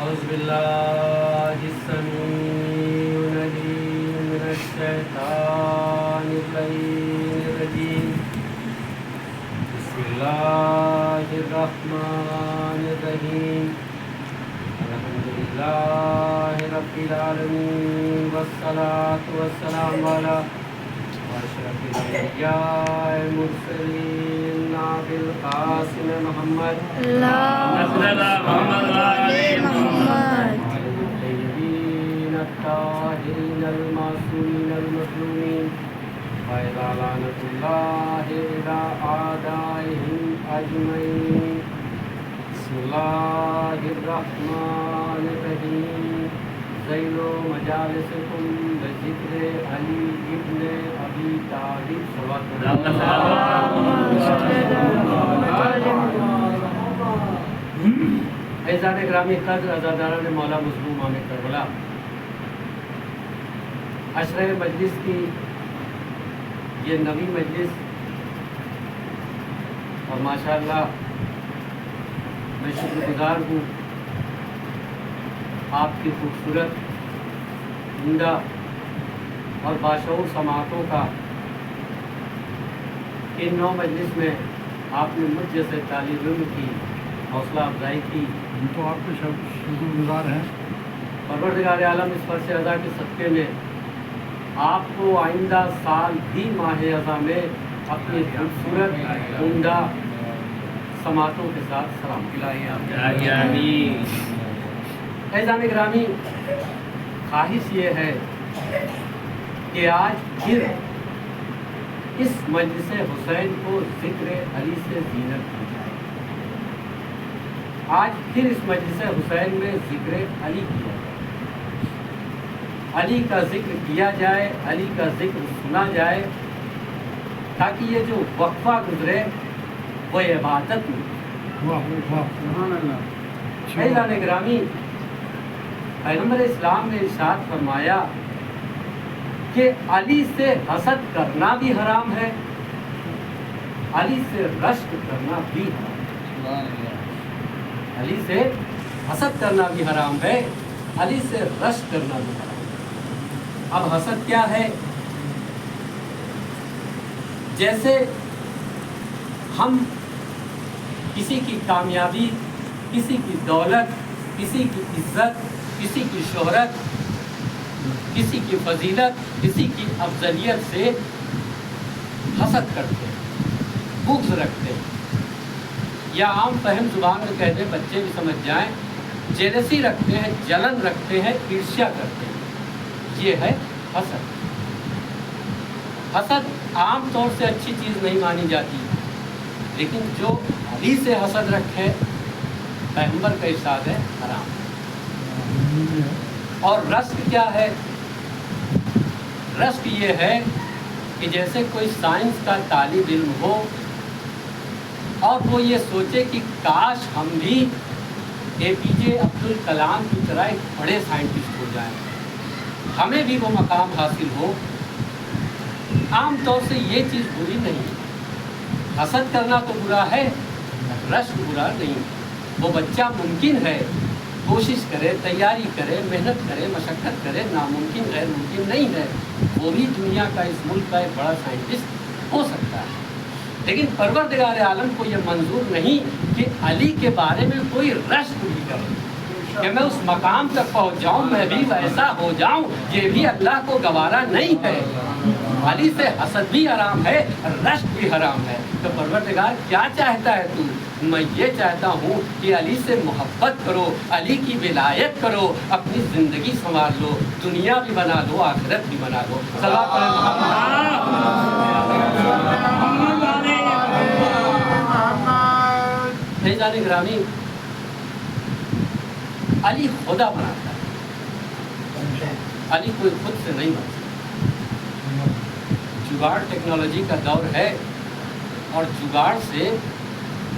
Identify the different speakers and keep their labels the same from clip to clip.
Speaker 1: أعوذ بالله السميع العليم من الشيطان الرجيم بسم الله الرحمن الرحيم الحمد لله رب العالمين والصلاة والسلام على أشرف الأنبياء المرسلين أبي القاسم محمد الطيبين الطاهرين المعصومين المظلومين وإذا لعنة الله إلى أعدائهم أجمعين بسم الله الرحمن الرحيم زينوا مجالسكم بذكر علي ابن أبي طالب ایزان گرامی قدر عزاداران مولا مظلوم عامر کربلا، عشرہ مجلس کی یہ نویں مجلس، اور ماشاءاللہ میں شکر گزار ہوں آپ کی خوبصورت عمدہ اور باشعور سماعتوں کا۔ ان 9 مجلس میں آپ نے مجھ جیسے طالب علم کی حوصلہ افزائی کی،
Speaker 2: ہم تو آپ کے شکر گزار ہیں۔
Speaker 1: پروردگار عالم اس فرش اعضا کے صدقے میں آپ کو آئندہ سال بھی ماہ اعضا میں اپنی خوبصورت عمدہ سماعتوں کے ساتھ سلام ایزان گرامی، خواہش یہ ہے کہ آج پھر اس مجلس حسین کو ذکر علی سے زینت کی جائے۔ آج پھر اس مجلس حسین میں ذکر علی کیا جائے، علی کا ذکر کیا جائے، علی کا ذکر سنا جائے، تاکہ یہ جو وقفہ گزرے وہ عبادت میں۔ ایزان گرامی، پیغمبر اسلام نے ارشاد فرمایا کہ علی سے حسد کرنا بھی حرام ہے، علی سے رشک کرنا بھی حرام ہے۔ علی سے حسد کرنا بھی حرام ہے، علی سے رشک کرنا بھی حرام ہے۔ اب حسد کیا ہے؟ جیسے ہم کسی کی کامیابی، کسی کی دولت، کسی کی عزت، کسی کی شہرت، کسی کی فضیلت، کسی کی افضلیت سے حسد کرتے ہیں، بغض رکھتے ہیں، یا عام فہم زبان میں کہہ دیں، بچے بھی سمجھ جائیں، جیلسی رکھتے ہیں، جلن رکھتے ہیں، عرشیا کرتے ہیں۔ یہ ہے حسد۔ حسد عام طور سے اچھی چیز نہیں مانی جاتی، لیکن جو علی سے حسد رکھے، پیغمبر کا ارشاد ہے، حرام۔ اور رشک کیا ہے؟ رشک یہ ہے کہ جیسے کوئی سائنس کا طالب علم ہو اور وہ یہ سوچے کہ کاش ہم بھی APJ عبدالکلام کی طرح ایک بڑے سائنٹسٹ ہو جائیں، ہمیں بھی وہ مقام حاصل ہو۔ عام طور سے یہ چیز بری نہیں ہے، حسد کرنا تو برا ہے، رشک برا نہیں۔ وہ بچہ ممکن ہے، کوشش کرے، تیاری کرے، محنت کرے، مشقت کرے، ناممکن غیر ممکن نہیں ہے، وہ بھی دنیا کا، اس ملک کا ایک بڑا سائنٹسٹ ہو سکتا ہے۔ لیکن پروردگار عالم کو یہ منظور نہیں کہ علی کے بارے میں کوئی رشک بھی کرے، کہ میں اس مقام تک پہنچ جاؤں، میں بھی ویسا ہو جاؤں، یہ بھی اللہ کو گوارا نہیں ہے۔ علی سے حسد بھی حرام ہے، رشک بھی حرام ہے۔ تو پروردگار کیا چاہتا ہے تو؟ میں یہ چاہتا ہوں کہ علی سے محبت کرو، علی کی ولایت کرو، اپنی زندگی سنوار لو، دنیا بھی بنا لو، آخرت بھی بنا لو۔ صلاۃ علی محمد۔ گرامی، علی خدا بناتا ہے، علی کوئی خود سے نہیں بنتا۔ جگاڑ ٹیکنالوجی کا دور ہے، اور جگاڑ سے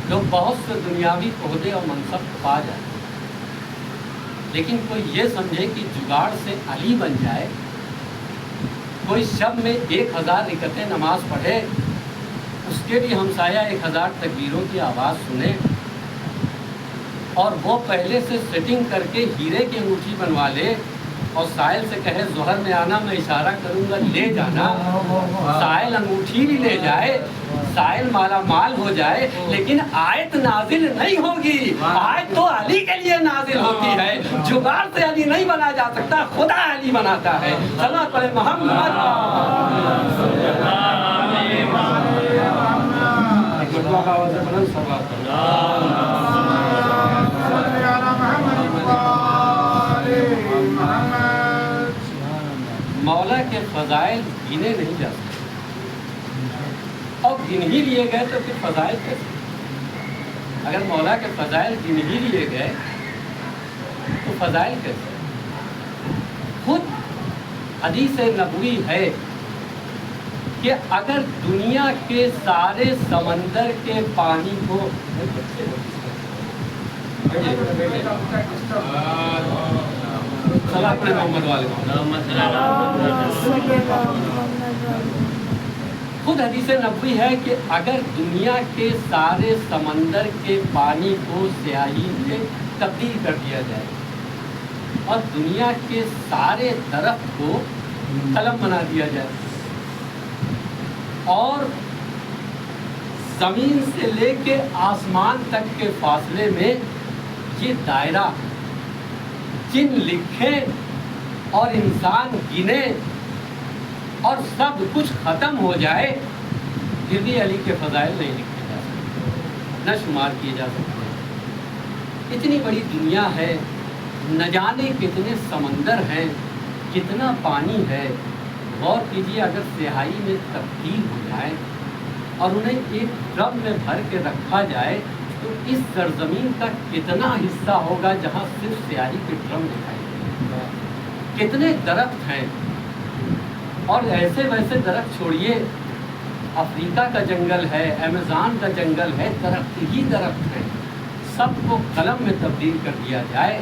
Speaker 1: لوگ بہت سے دنیاوی عہدے اور منصب پا جاتے ہیں، لیکن کوئی یہ سمجھے کہ جگاڑ سے علی بن جائے، کوئی شب میں 1000 رکعتیں نماز پڑھے، اس کے بھی ہمسایہ 1000 تکبیروں کی آواز سنے، اور وہ پہلے سے سیٹنگ کر کے ہیرے کی انگوٹھی بنوا لے اور سائل سے کہے ظہر میں آنا، میں اشارہ کروں گا لے جانا، سائل انگوٹھی بھی لے جائے، سائل مالا مال ہو جائے، لیکن آیت نازل نہیں ہوگی۔ آیت تو علی کے لیے نازل ہوتی ہے، جگاڑ سے علی نہیں بنا جا سکتا، خدا علی بناتا ہے۔ صلوات پڑھے محمد۔ مولا کے فضائل گنے نہیں جا سکتے، اور گن ہی لیے گئے تو پھر فضائل کیسے؟ اگر مولا کے فضائل گن ہی لیے گئے تو فضائل کیسے؟ خود حدیث نبوی ہے کہ اگر دنیا کے سارے سمندر کے پانی کو اپنے محمد والے خود حدیث نبوی ہے کہ اگر دنیا کے سارے سمندر کے پانی کو سیاہی میں تبدیل کر دیا جائے اور دنیا کے سارے درخت کو قلم بنا دیا جائے اور زمین سے لے کے آسمان تک کے فاصلے میں یہ دائرہ جن لکھے اور انسان گنے اور سب کچھ ختم ہو جائے، پھر بھی علی کے فضائل نہیں لکھے جا سکتے، نہ شمار کیے جا سکتے۔ اتنی بڑی دنیا ہے، نہ جانے کتنے سمندر ہیں، کتنا پانی ہے۔ غور کیجیے، اگر سیاہی میں تبدیل ہو جائے اور انہیں ایک ڈرم میں بھر کے رکھا جائے تو اس سرزمین کا کتنا حصہ ہوگا جہاں صرف سیاہی کے ڈرم دکھائی دیں گے؟ کتنے درخت ہیں، اور ایسے ویسے درخت چھوڑیے، افریقہ کا جنگل ہے، ایمیزون کا جنگل ہے، درخت ہی درخت ہیں، سب کو قلم میں تبدیل کر دیا جائے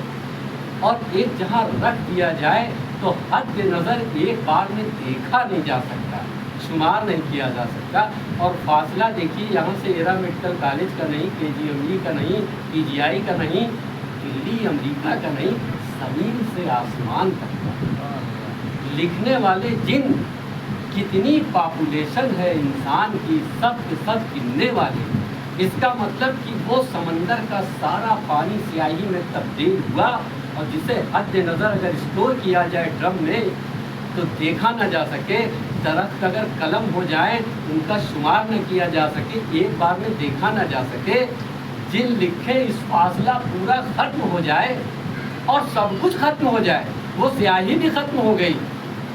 Speaker 1: اور ایک جہاں رکھ دیا جائے تو حد نظر ایک بار میں دیکھا نہیں جا سکتا، شمار نہیں کیا جا سکتا۔ اور فاصلہ دیکھیے، یہاں سے ایرا میڈیکل کالج کا نہیں، کے جی ایم ای کا نہیں، پی جی آئی کا نہیں، دلی امریکہ کا نہیں، زمین سے آسمان تک کا۔ لکھنے والے جن کتنی پاپولیشن ہے انسان کی، سب کے سب گننے والے، اس کا مطلب کہ وہ سمندر کا سارا پانی سیاہی میں تبدیل ہوا اور جسے حد نظر اگر اسٹور کیا جائے ڈرم میں تو دیکھا نہ جا سکے، درخت اگر قلم ہو جائے ان کا شمار نہ کیا جا سکے، ایک بار میں دیکھا نہ جا سکے، جن لکھے اس فاصلہ پورا ختم ہو جائے اور سب کچھ ختم ہو جائے، وہ سیاہی بھی ختم ہو گئی،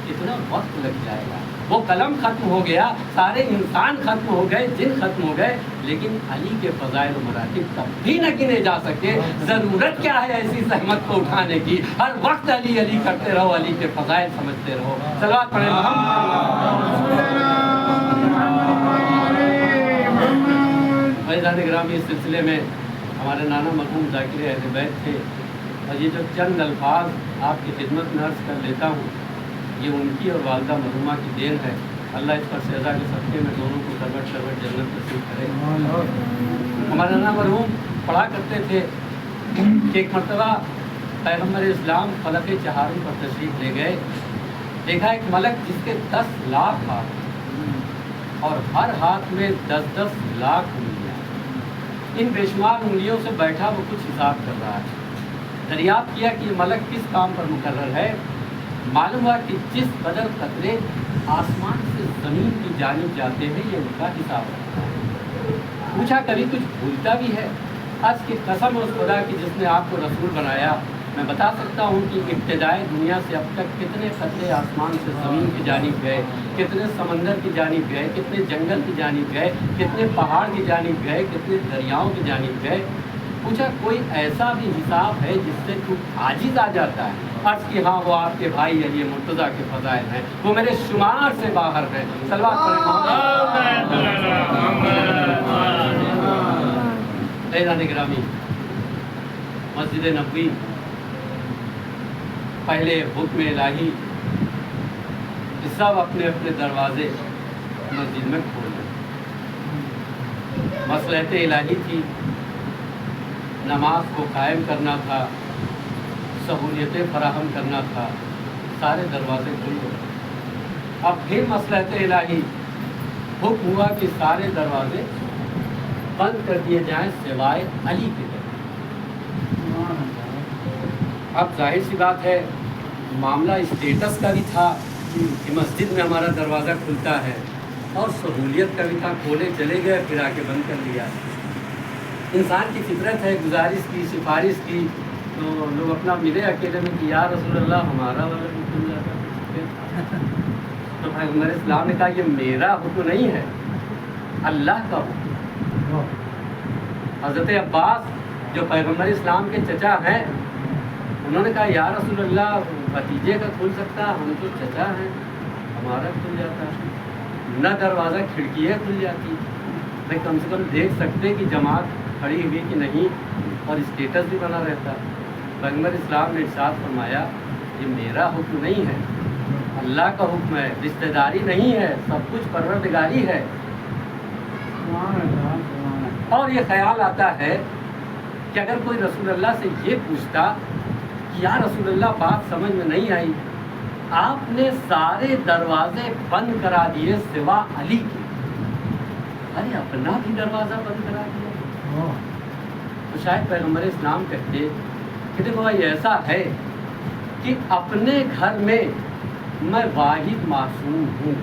Speaker 1: کتنا وقت لگ جائے گا؟ وہ قلم ختم ہو گیا، سارے انسان ختم ہو گئے، جن ختم ہو گئے، لیکن علی کے فضائل و مراتب تب بھی نہ گنے جا سکے۔ ضرورت کیا ہے ایسی زحمت کو اٹھانے کی؟ ہر وقت علی علی کرتے رہو، علی کے فضائل سمجھتے رہو۔ صلوات پڑھیں فیضان گرامی، اس سلسلے میں ہمارے نانا مرحوم ذاکر اہل بیت تھے، اور یہ جو چند الفاظ آپ کی خدمت میں عرض کر لیتا ہوں، یہ ان کی اور والدہ مرحومہ کی دین ہے۔ اللہ اس پر سزا کے صدقے میں دونوں کو سربت شربت جنت نصیب کرے۔ ہمارے نانا مرحوم پڑھا کرتے تھے کہ ایک مرتبہ پیغمبر اسلام فلق چہارم پر تشریف لے گئے، دیکھا ایک ملک جس کے 10 لاکھ ہاتھ اور ہر ہاتھ میں 10-10 لاکھ انگلیاں، ان بے شمار انگلیوں سے بیٹھا وہ کچھ حساب کر رہا ہے۔ دریافت کیا کہ یہ ملک کس کام پر مقرر ہے؟ معلوم ہوا کہ جس قدر قطرے آسمان سے زمین کی جانب جاتے ہیں یہ ان کا حساب رکھتا ہے۔ پوچھا کبھی کچھ بھولتا بھی ہے؟ آج کی قسم اس خدا کی جس نے آپ کو رسول بنایا، میں بتا سکتا ہوں کہ ابتدائی دنیا سے اب تک کتنے قطرے آسمان سے زمین کی جانب گئے، کتنے سمندر کی جانب گئے، کتنے جنگل کی جانب گئے، کتنے پہاڑ کی جانب گئے، کتنے دریاؤں کی جانب گئے۔ پوچھا کوئی ایسا بھی حساب ہے جس سے تو عاجز آ جاتا ہے؟ عرض کی ہاں، وہ آپ کے بھائی علی مرتضیٰ کے فضائل ہیں، وہ میرے شمار سے باہر ہیں۔ صلوات پڑھیں عزیزان گرامی، مسجد نبوی پہلے حکم الہی کہ سب اپنے اپنے دروازے مسجد میں کھول دیں، مصلحت الہی تھی نماز کو قائم کرنا تھا، سہولیتیں فراہم کرنا تھا، سارے دروازے کھل گئے۔ اب پھر مصلحت الہی حکم ہوا کہ سارے دروازے بند کر دیے جائیں سوائے علی کے در۔ اب ظاہر سی بات ہے معاملہ اسٹیٹس کا بھی تھا کہ مسجد میں ہمارا دروازہ کھلتا ہے، اور سہولیت کا بھی تھا، کھولے چلے گئے پھر آ کے بند کر لیا۔ انسان کی فطرت ہے گزارش کی، سفارش کی، تو لوگ اپنا ملے اکیلے میں کہ یا رسول اللہ ہمارا والا بھی کھل جاتا۔ تو پیغمبر اسلام نے کہا یہ میرا حکم نہیں ہے، اللہ کا حکم۔ حضرت عباس جو پیغمبر اسلام کے چچا ہیں، انہوں نے کہا یا رسول اللہ بھتیجے کا کھل سکتا، ہم تو چچا ہیں، ہمارا کھل جاتا ہے، نہ دروازہ کھڑکی ہے کھل جاتی، بھائی کم سے کم دیکھ سکتے کہ جماعت کھڑی ہوئی کہ نہیں، اور اسٹیٹس بھی بنا رہتا۔ پیغمبر اسلام نے ارشاد فرمایا یہ میرا حکم نہیں ہے، اللہ کا حکم ہے، رشتہ داری نہیں ہے، سب کچھ پروردگاری ہے۔ اور یہ خیال آتا ہے کہ اگر کوئی رسول اللہ سے یہ پوچھتا کہ یا رسول اللہ بات سمجھ میں نہیں آئی، آپ نے سارے دروازے بند کرا دیے سوا علی کے، ارے اپنا بھی دروازہ بند کرا دیا، تو شاید پیغمبر اسلام کہتے کہ دیکھو بھائی ایسا ہے کہ اپنے گھر میں میں واحد معصوم ہوں،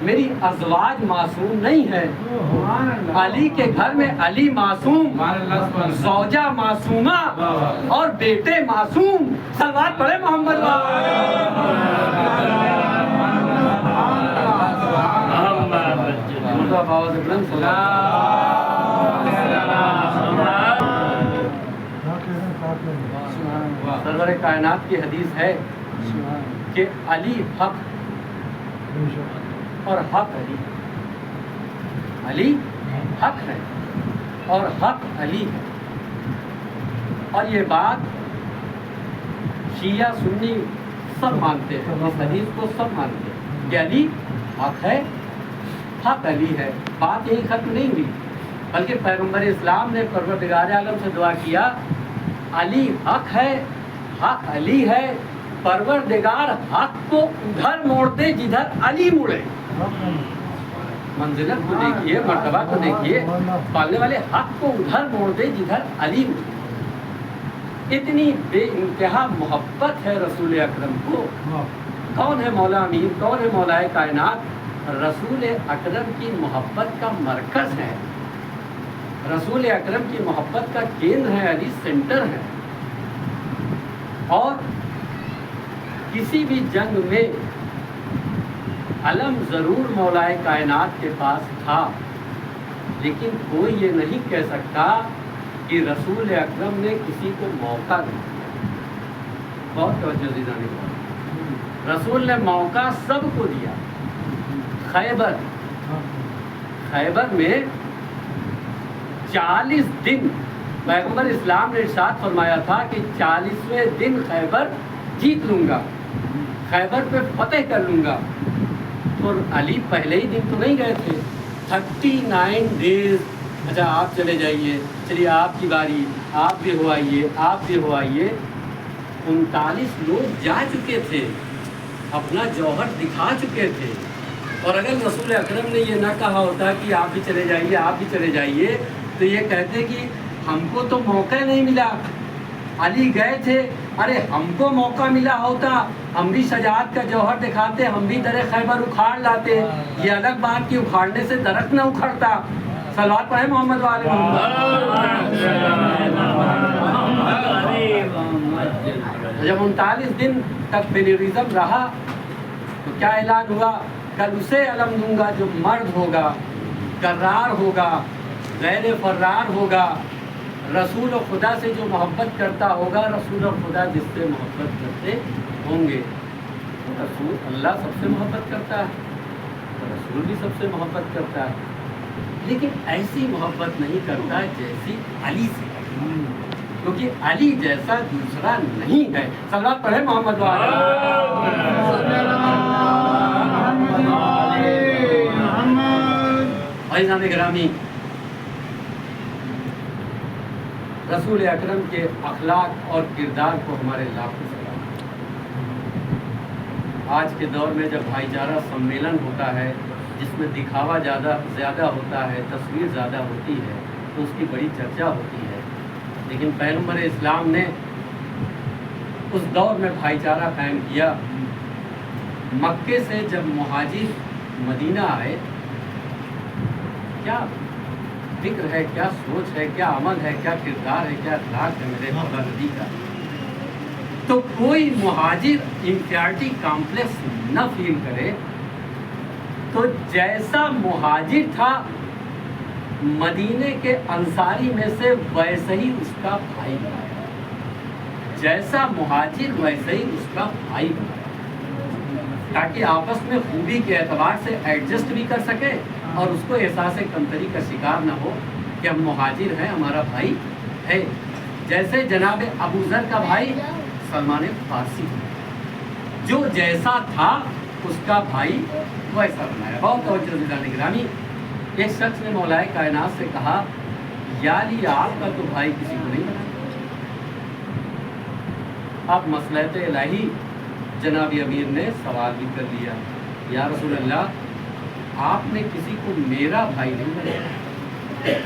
Speaker 1: میری ازواج معصوم نہیں ہے، علی کے گھر میں علی معصوم، زوجہ معصومہ اور بیٹے معصوم۔ صلوات پڑھے محمد سرور کائنات کی حدیث ہے کہ علی حق اور حق علی، علی حق ہے اور حق علی ہے۔ اور یہ بات شیعہ سنی سب مانتے ہیں، اس حدیث کو سب مانتے ہیں کہ علی حق ہے، حق علی ہے۔ بات یہی ختم نہیں ہوئی، بلکہ پیغمبر اسلام نے پروردگار عالم سے دعا کیا علی حق ہے، حق علی ہے، پروردگار حق کو ادھر موڑ دے جدھر علی مڑے۔ منزلت کو دیکھیے، مرتبہ کو دیکھیے، پالنے والے حق کو ادھر موڑ دے جدھر علی مڑے۔ اتنی بے انتہا محبت ہے رسول اکرم کو۔ کون ہے مولا امین، کون ہے مولا کائنات؟ رسول اکرم کی محبت کا مرکز ہے، رسول اکرم کی محبت کا کیندر ہے، علی سینٹر ہے۔ اور کسی بھی جنگ میں علم ضرور مولا کائنات کے پاس تھا، لیکن کوئی یہ نہیں کہہ سکتا کہ رسول اکرم نے کسی کو موقع دیا۔ بہت توجہ دینا نہیں، رسول نے موقع سب کو دیا۔ خیبر میں 40 دن پیغمبر اسلام نے ارشاد فرمایا تھا کہ 40ویں دن خیبر جیت لوں گا، خیبر پہ فتح کر لوں گا۔ تو علی پہلے ہی دن تو نہیں گئے تھے، 39 ڈیز، اچھا آپ چلے جائیے، چلیے آپ کی باری، آپ بھی ہو آئیے، آپ بھی ہو آئیے۔ 39 لوگ جا چکے تھے، اپنا جوہر دکھا چکے تھے، اور اگر رسول اکرم نے یہ نہ کہا ہوتا کہ آپ بھی چلے جائیے، آپ بھی چلے جائیے، تو یہ کہتے کہ ہم کو تو موقع نہیں ملا، علی گئے تھے، ارے ہم کو موقع ملا ہوتا ہم بھی شجاعت کا جوہر دکھاتے، ہم بھی در خیبر اکھاڑ لاتے۔ یہ الگ بات کہ اکھاڑنے سے درخت نہ اکھڑتا۔ صلوات پڑھے محمد والے محمد۔ جب 39 دن تک فیلریزم رہا تو کیا اعلان ہوا؟ کل اسے علم دوں گا جو مرد ہوگا، کرار ہوگا، غیر فرار ہوگا، رسول و خدا سے جو محبت کرتا ہوگا، رسول و خدا جس سے محبت کرتے ہوں گے۔ رسول اللہ سب سے محبت کرتا ہے، رسول بھی سب سے محبت کرتا ہے، لیکن ایسی محبت نہیں کرتا جیسی علی سے، کیونکہ علی جیسا دوسرا نہیں ہے۔ صلوات پڑھے محمد والے۔ عزیزان گرامی، رسول اکرم کے اخلاق اور کردار کو ہمارے لاکھوں سلام۔ آج کے دور میں جب بھائی چارہ سمیلن ہوتا ہے جس میں دکھاوا زیادہ ہوتا ہے، تصویر زیادہ ہوتی ہے، تو اس کی بڑی چرچا ہوتی ہے، لیکن پیغمبر اسلام نے اس دور میں بھائی چارہ قائم کیا۔ مکے سے جب مہاجر مدینہ آئے، کیا فکر ہے، کیا سوچ ہے، کیا عمل ہے، کیا کردار ہے، کیا اخلاق ہے میرے مولا نبی کا، تو کوئی مہاجر انفیریٹی کمپلیکس نہ فیل کرے۔ تو جیسا مہاجر تھا مدینے کے انصاری میں سے، ویسے ہی اس کا بھائی بنایا، جیسا مہاجر ویسے ہی اس کا بھائی بنایا، تاکہ آپس میں خوبی کے اعتبار سے ایڈجسٹ بھی کر سکے اور اس کو احساس کمتری کا شکار نہ ہو کہ ہم مہاجر ہیں، ہمارا بھائی ہے۔ جیسے جناب ابو ذر کا بھائی سلمان فارسی، جو جیسا تھا اس کا بھائی ویسا بنایا۔ بہت توجہ عزیزان گرامی، ایک شخص نے مولائے کائنات سے کہا، یا علی آپ کا تو بھائی کسی کو نہیں بنا۔ اب مصلحت الہی جناب امیر نے سوال بھی کر لیا، یا رسول اللہ آپ نے کسی کو میرا بھائی نہیں بنایا۔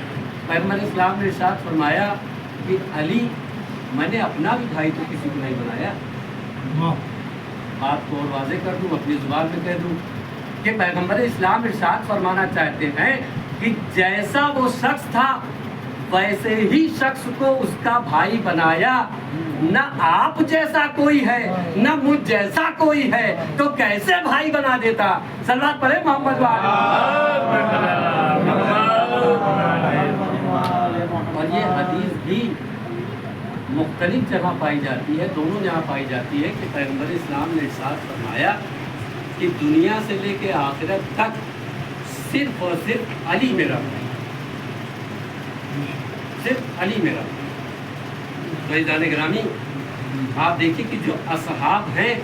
Speaker 1: پیغمبر اسلام نے ارشاد فرمایا کہ علی میں نے اپنا بھی بھائی تو کسی کو نہیں بنایا۔ بات کو اور واضح کر دوں، اپنی زبان میں کہہ دوں کہ پیغمبر اسلام ارشاد فرمانا چاہتے ہیں کہ جیسا وہ شخص تھا ویسے ہی شخص کو اس کا بھائی بنایا۔ نہ آپ جیسا کوئی ہے نہ مجھ جیسا کوئی ہے، تو کیسے بھائی بنا دیتا؟ صلوات پڑھے محمد والے۔ اور یہ حدیث بھی مختلف جگہ پائی جاتی ہے، دونوں جگہ پائی جاتی ہے کہ پیغمبر اسلام نے ارشاد فرمایا کہ دنیا سے لے کے آخرت تک صرف اور صرف علی میرا بھائی، صرف علی میرا بھائی۔ تو عزیزان گرامی، آپ دیکھیں کہ جو اصحاب ہیں،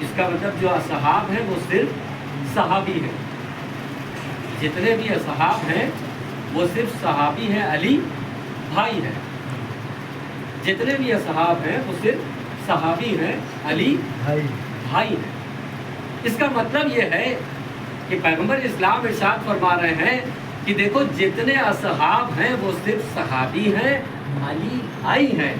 Speaker 1: اس کا مطلب جو اصحاب ہیں وہ صرف صحابی ہیں، جتنے بھی اصحاب ہیں وہ صرف صحابی ہیں، علی بھائی ہے۔ جتنے بھی اصحاب ہیں وہ صرف صحابی ہیں، علی بھائی ہے۔ اس کا مطلب یہ ہے کہ پیغمبر اسلام ارشاد فرما رہے ہیں کہ دیکھو جتنے اصحاب ہیں وہ صرف صحابی ہیں، علی بھائی ہیں۔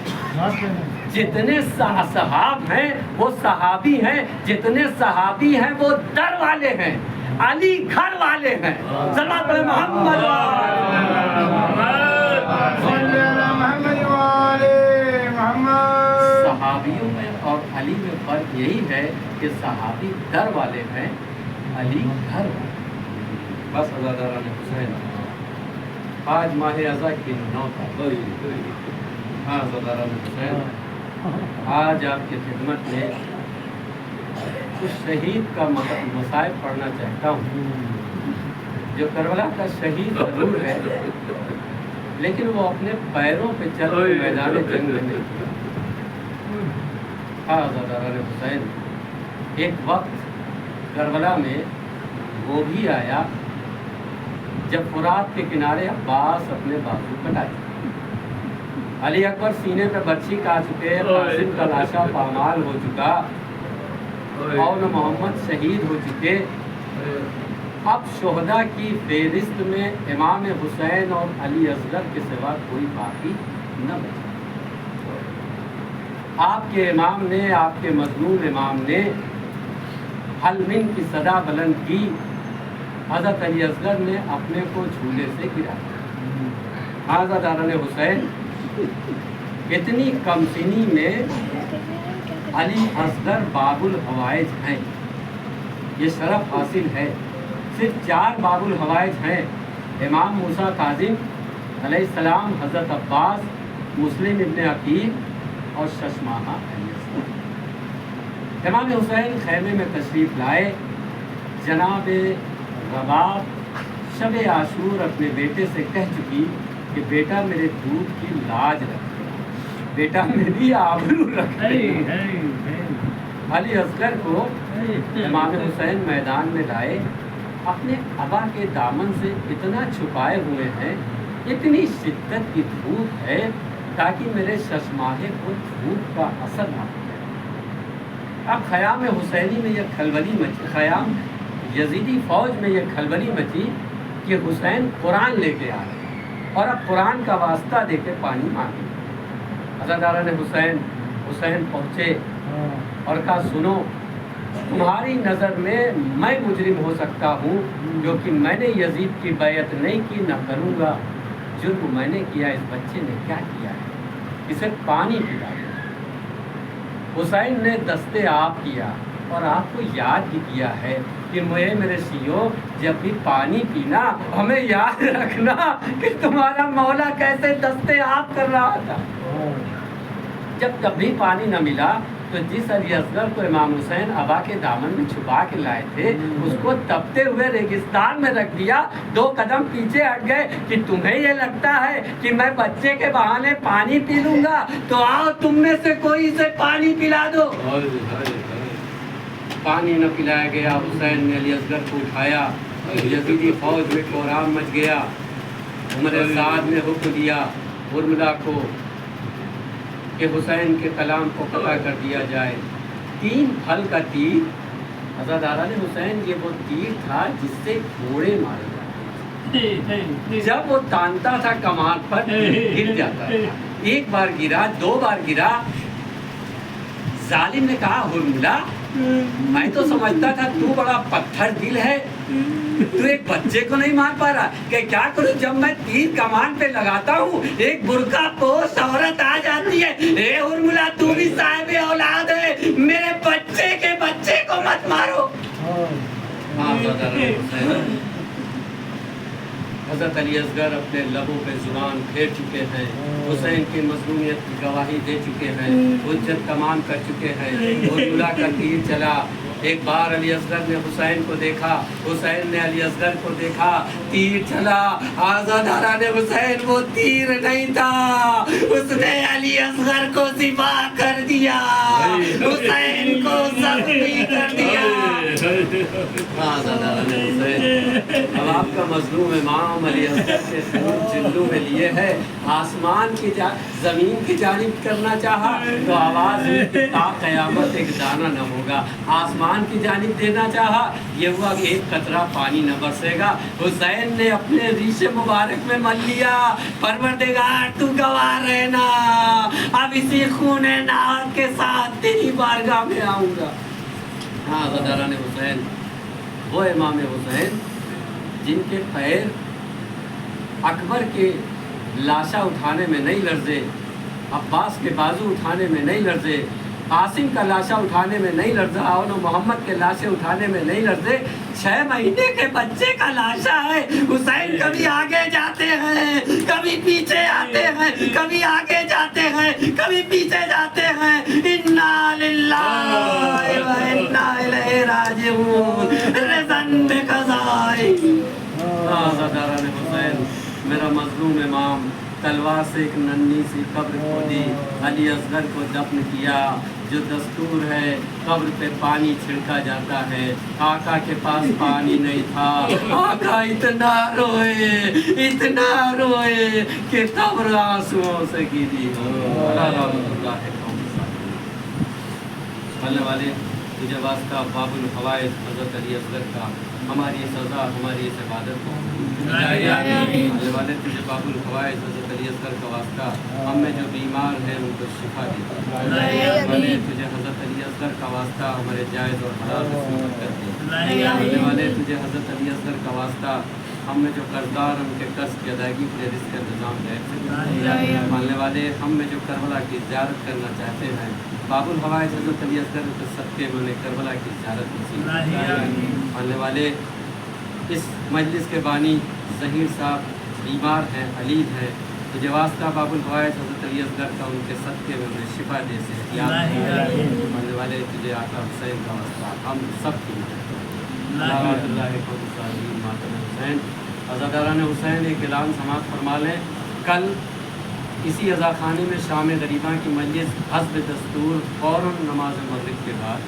Speaker 1: جتنے اصحاب ہیں وہ صحابی ہیں، جتنے صحابی ہیں وہ در والے ہیں، علی گھر والے ہیں۔ صلوات علی محمد۔ صحابیوں میں اور علی میں فرق یہی ہے کہ صحابی در والے ہیں، علی گھر والے۔ بس عزاداران حسین، آج ماہ عزا کی 9 تاریخ، ہاں عزاداران حسین، آج آپ کی خدمت میں اس شہید کا مصائب پڑھنا چاہتا ہوں جو کربلا کا شہید ضرور ہے، لیکن وہ اپنے پیروں پہ چل کر میدان جنگ میں نہیں کیا۔ ہاں عزاداران حسین، ایک وقت کربلا میں وہ بھی آیا جب فرات کے کنارے عباس اپنے بازو کٹائے، علی اکبر سینے پہ برچھی کھا چکے، قاسم کا لاشا پامال ہو چکا، اور محمد شہید ہو چکے۔ اب شہداء کی فہرست میں امام حسین اور علی اصغر کے سوا کوئی باقی نہ بچا۔ آپ کے امام نے، آپ کے مظلوم امام نے حلمن کی صدا بلند کی، حضرت علی اصغر نے اپنے کو جھولے سے گرایا۔ عزاداران حسین، اتنی کم سنی میں علی اصغر باب الحوائج ہیں، یہ شرف حاصل ہے۔ صرف 4 باب الحوائج ہیں، امام موسیٰ کاظم علیہ السلام، حضرت عباس، مسلم ابن عقیل اور ششماہا علی اصغر۔ امام حسین خیمے میں تشریف لائے، جناب رباب شب عاشور اپنے بیٹے سے کہہ چکی کہ بیٹا میرے دودھ کی لاج رکھے، بیٹا میری آبرو رکھے۔ علی اصغر کو امام حسین میدان میں لائے، اپنے ابا کے دامن سے اتنا چھپائے ہوئے ہیں اتنی شدت کی دھوپ ہے تاکہ میرے چشماہے کو دھوپ کا اثر نہ ہو جائے۔ اب خیام حسینی میں یہ کھلبلی مچی، خیام یزیدی فوج میں یہ کھلبلی مچی کہ حسین قرآن لے کے آ رہے اور اب قرآن کا واسطہ دے کے پانی مانگے۔ عزاداران حسین پہنچے اور کہا سنو، تمہاری نظر میں مجرم ہو سکتا ہوں کیونکہ میں نے یزید کی بیعت نہیں کی، نہ کروں گا۔ جرم میں نے کیا، اس بچے نے کیا کیا ہے؟ اسے پانی پلا دو۔ حسین نے دستے آپ کیا اور آپ کو یاد بھی کیا ہے کہ میرے سیو، جب بھی پانی پینا ہمیں یاد رکھنا کہ تمہارا مولا کیسے دستے آپ کر رہا تھا۔ جب کبھی پانی نہ ملا تو جس علی اصغر کو امام حسین ابا کے دامن میں چھپا کے لائے تھے، اس کو تپتے ہوئے ریگستان میں رکھ دیا، 2 قدم پیچھے ہٹ گئے کہ تمہیں یہ لگتا ہے کہ میں بچے کے بہانے پانی پی لوں گا، تو آؤ تم میں سے کوئی اسے پانی پلا دو۔ پانی نہ پلایا گیا۔ حسین نے علی اصغر کو اٹھایا، یزیدی فوج میں کوہرام مچ گیا۔ عمر سعد نے حکم دیا ارملا کو کہ حسین کے کلام کو قطع کر دیا جائے۔ 3 پھل کا تیر، عزاداران حسین یہ وہ تیر تھا جس سے گھوڑے مارے جاتے تھے۔ جب وہ تانتا تھا کمان پر گر جاتا تھا، 1 بار گرا، 2 بار گرا۔ ظالم نے کہا ارملا، میں تو سمجھتا تھا تو بڑا پتھر دل ہے، تو ایک بچے کو نہیں مار پا رہا کہ کیا کروں؟ جب میں تیر کمان پہ لگاتا ہوں ایک برقع پوش عورت آ جاتی ہے۔ اے ارملا، تو بھی صاحب اولاد ہے، میرے بچے کے بچے کو مت مارو۔ حضرت علی اصغر اپنے لبوں پہ زبان پھیر چکے ہیں، حسین کی مظلومیت کی گواہی دے چکے ہیں، حجت تمام کر چکے ہیں۔ ارملا کا تیر چلا۔ ایک بار علی اصغر نے حسین کو دیکھا، حسین نے علی اصغر کو دیکھا، تیر چلا۔ عزاداران حسین وہ تیر نہیں تھا، اس نے علی اصغر کو ذبح کر دیا، حسین کو زخمی کر دیا۔ عزاداران حسین، اب آپ کا مظلوم امام علی اصغر کے جلدوں میں لیے ہے، آسمان کی زمین کی جانب کرنا چاہا تو آواز تا قیامت ایک دانہ نہ ہوگا، آسمان کی جانب دینا چاہا یہ ہوا کہ 1 قطرہ پانی نہ برسے گا۔ حسین نے اپنے ریش مبارک میں مل لیا، پروردگار تو گواہ رہنا، اب اسی خون نار کے ساتھ تیری بارگاہ میں آؤں گا۔ ہاں عزاداران حسین، وہ امام حسین جن کے پیر اکبر کے لاشا اٹھانے میں نہیں لرزے، عباس کے بازو اٹھانے میں نہیں لرزے، قاسم کا لاشا اٹھانے میں نہیں لرزا، اور محمد کے لاشے اٹھانے میں نہیں لرزے، 6 مہینے کے بچے کا لاشا ہے۔ حسین کبھی آگے جاتے ہیں، کبھی پیچھے آتے ہیں، کبھی آگے جاتے ہیں، کبھی پیچھے جاتے ہیں۔ انا للہ و انا الیہ راجعون، رضن بقضائے۔ عزاداران حسین، میرا مظلوم امام تلوار سے ایک ننھی سی قبر کھودی، علی اصغر کو دفن کیا۔ جو دستور ہے قبر پہ پانی چھڑکا جاتا ہے، آقا کے پاس پانی نہیں تھا، آقا اتنا روئے کہ قبر آنسوؤں سے گری۔ ملنے والے تجھے واسطہ باب الفوائد حضرت علی اصغر کا، ہماری سزا ہماری اس عبادت کو ملنے والے تجھے باب الفوائد حضرت علی اصغر کا واسطہ، ہم میں جو بیمار ہیں ان کو شفا دے۔ والے تجھے حضرت علی اصغر کا واسطہ ہمارے جائز اور حلال رسم برکت دے۔ ملنے والے تجھے حضرت علی اصغر کا واسطہ، ہم میں جو قرضدار ان کے قرض کی ادائیگی کے لیے رزق کا انتظام ہے۔ ماننے والے ہم میں جو کربلا کی زیارت کرنا چاہتے ہیں، باب الفوائد حضرت علی اصغر کے صدقے میں انہیں کربلا کی زیارت نصیب۔ ماننے والے اس مجلس کے بانی ظہیر صاحب بیمار ہیں، علیم ہیں، تجھے واسطہ باب الفوائد حضرت علی اصغر کا ان کے صدقے میں انہیں شفا دے سے احتیاط۔ ماننے والے تجھے آقا حسین کا واسطہ ہم سب کی حسین۔ عزاداران حسین، ایک اعلان سماعت فرما لیں، کل اسی عزا خانے میں شام غریباں کی مجلس حسب دستور فوراً نماز مغرب کے بعد